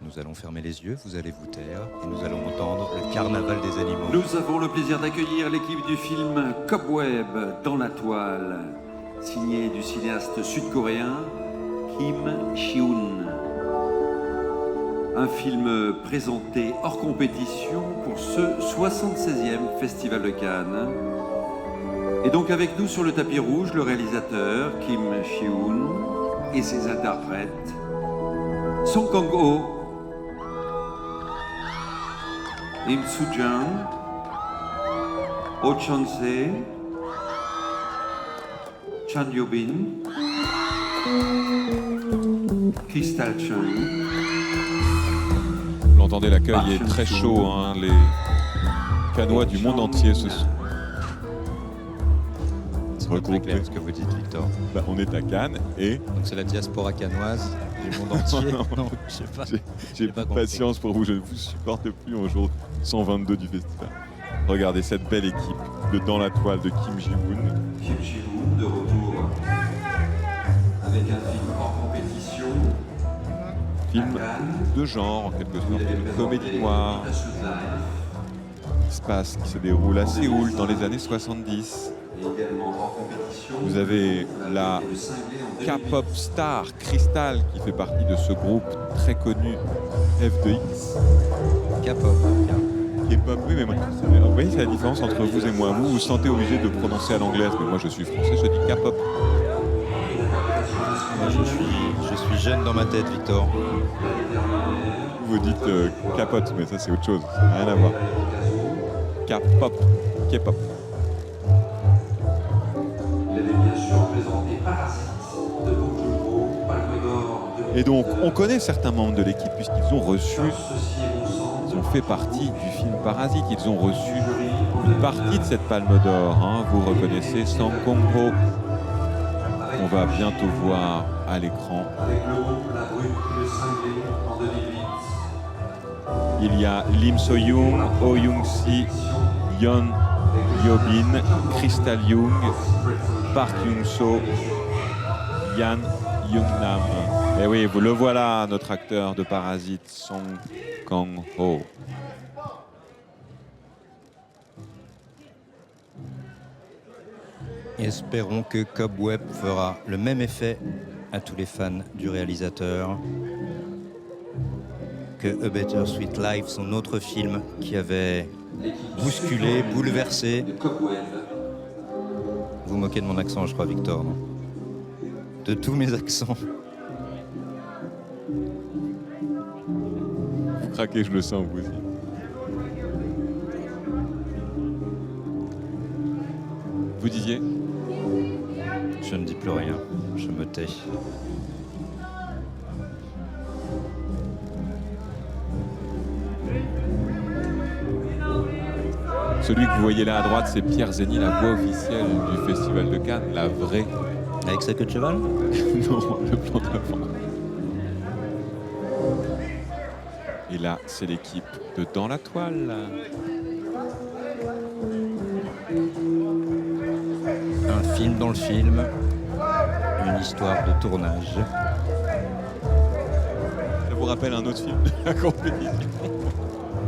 nous allons fermer les yeux, vous allez vous taire, et nous allons entendre le carnaval des animaux. Nous avons le plaisir d'accueillir l'équipe du film Cobweb dans la toile, signé du cinéaste sud-coréen Kim Ji-woon. Un film présenté hors compétition pour ce 76e Festival de Cannes. Et donc avec nous sur le tapis rouge, le réalisateur Kim Ji-woon et ses interprètes Song Kang-ho, Im Soo-jung, Oh Chan-se, Chan Yo-bin, Crystal Chung. Vous l'entendez, l'accueil est très chaud, hein. Les Cannois du monde entier se sont C'est pas très clair ce que vous dites, Victor. Bah, on est à Cannes et... Donc c'est la diaspora cannoise du monde entier. Non, je sais pas. J'ai pas de patience pour vous, je ne vous supporte plus au jour 122 du festival. Regardez cette belle équipe de Dans la toile de Kim Ji-woon. Kim Ji-woon de retour avec un film hors compétition. Film de genre, en quelque sorte, une comédie noire qui se déroule à Séoul dans les années 70. Vous avez la K-pop star Crystal qui fait partie de ce groupe très connu F2X. K-pop. K-pop, oui, mais vous voyez, c'est la différence entre vous et moi. Vous vous sentez obligé de prononcer à l'anglaise, mais moi je suis français, je dis K-pop. Moi je suis jeune dans ma tête, Victor. Vous dites capote, mais ça c'est autre chose, ça n'a rien à voir. K-pop, K-pop. Et donc, on connaît certains membres de l'équipe puisqu'ils ont reçu, ils ont fait partie du film Parasite, ils ont reçu une partie de cette Palme d'Or. Hein. Vous reconnaissez Song Kang-ho, qu'on va bientôt voir à l'écran. Il y a Lim So-young, Oh Young-si, Yeon Yo-bin, Crystal Young, Park Young-so, Yan Young-nam. Et oui, vous le voilà, notre acteur de Parasite, Song Kang-ho. Espérons que Cobweb fera le même effet à tous les fans du réalisateur que A Better Sweet Life, son autre film qui avait bousculé, bouleversé. Vous moquez de mon accent, je crois, Victor, non? De tous mes accents. Vous craquez, je le sens, vous aussi. Vous disiez? Je ne dis plus rien, je me tais. Celui que vous voyez là à droite, c'est Pierre Zeny, la voix officielle du Festival de Cannes, la vraie. Avec sa queue de cheval? Non, le plan d'avant. Et là, c'est l'équipe de Dans la toile. Un film dans le film, une histoire de tournage. Ça vous rappelle un autre film de la compétition?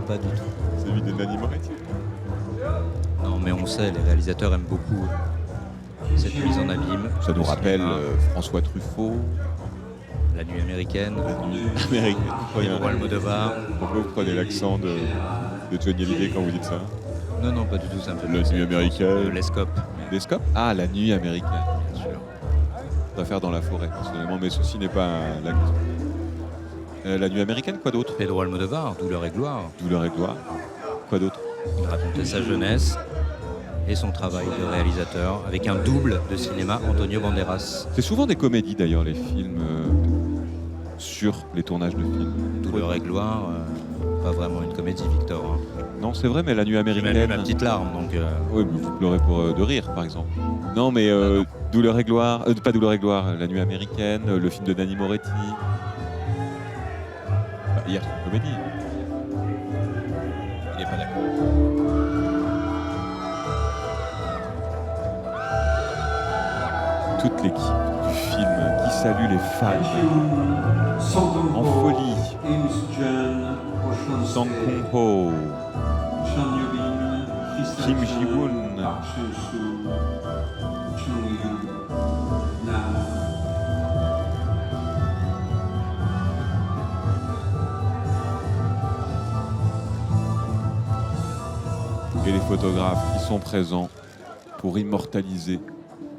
Pas du tout. Celui de Nanny Moretti. Non, mais on sait, les réalisateurs aiment beaucoup cette mise en abîme. Ça nous rappelle François Truffaut. La nuit américaine. La nuit américaine. Pedro Almodovar. Pourquoi vous prenez l'accent de Johnny Hallyday quand vous dites ça? Non, non, pas du tout, ça me fait La nuit américaine. Lescope. Lescope? Ah, la nuit américaine. Bien sûr. Je préfère Dans la forêt, personnellement, mais ceci n'est pas la question. La nuit américaine, quoi d'autre? Pedro Almodovar, Douleur et gloire. Douleur et gloire. Quoi d'autre? Il racontait sa jeunesse et son travail de réalisateur avec un double de cinéma, Antonio Banderas. C'est souvent des comédies d'ailleurs, les films sur les tournages de films. Douleur et gloire, pas vraiment une comédie, Victor. Hein. Non, c'est vrai, mais la nuit J'ai américaine. même eu ma petite larme, donc. Oui, mais vous pleurez de rire, par exemple. Non, mais non. Douleur et gloire, pas Douleur et gloire, la nuit américaine, le film de Nanny Moretti. Bah, hier, c'est une comédie. Il n'est pas d'accord. Toute l'équipe du film qui salue les fans en folie. Song Kung-ho, Kim Ji-woon, et les photographes qui sont présents pour immortaliser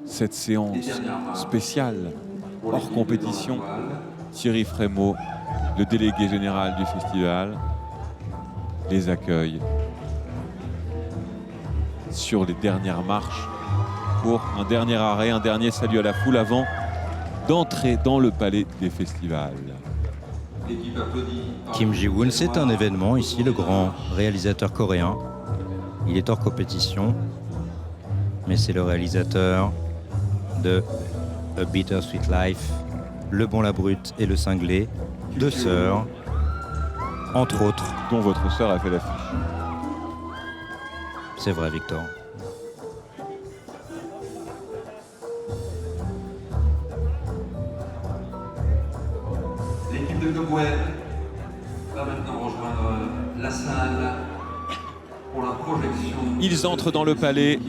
cette séance spéciale hors compétition. Thierry Frémaux, le délégué général du festival, les accueille sur les dernières marches pour un dernier arrêt, un dernier salut à la foule avant d'entrer dans le palais des festivals. Kim Ji-woon, c'est un événement ici, le grand réalisateur coréen. Il est hors compétition, mais c'est le réalisateur de A Bittersweet Life, Le Bon, la Brute et Le Cinglé, Deux sœurs, entre autres. Dont votre sœur a fait l'affiche. C'est vrai, Victor. L'équipe de Cobweb va maintenant rejoindre la salle pour la projection. Ils entrent dans le palais.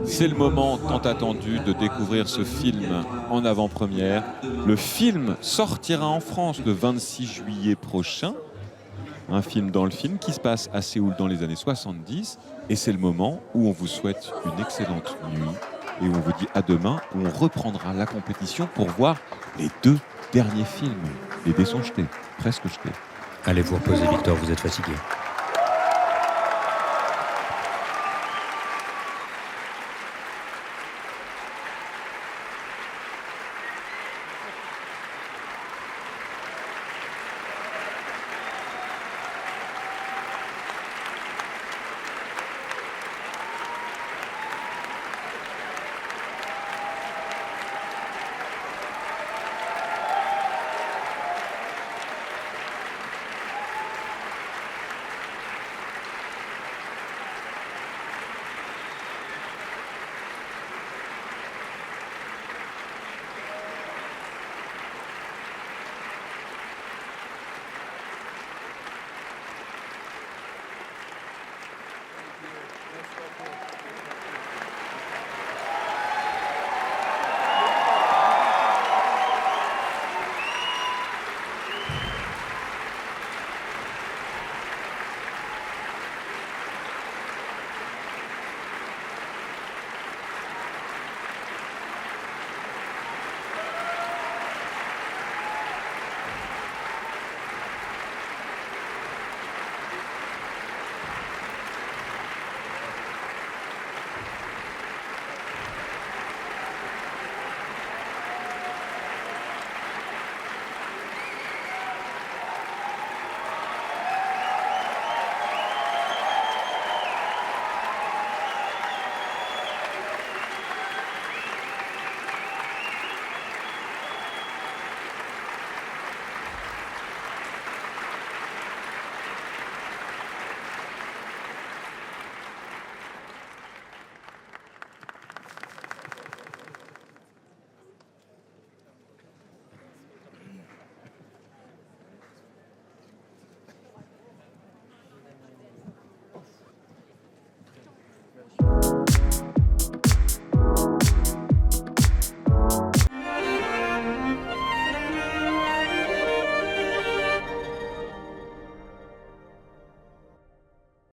C'est le moment tant attendu de découvrir ce film en avant-première. Le film sortira en France le 26 juillet prochain. Un film dans le film qui se passe à Séoul dans les années 70. Et c'est le moment où on vous souhaite une excellente nuit et où on vous dit à demain, où on reprendra la compétition pour voir les 2 derniers films. Les dés sont jetés, presque jetés. Allez vous reposer, Victor, vous êtes fatigué.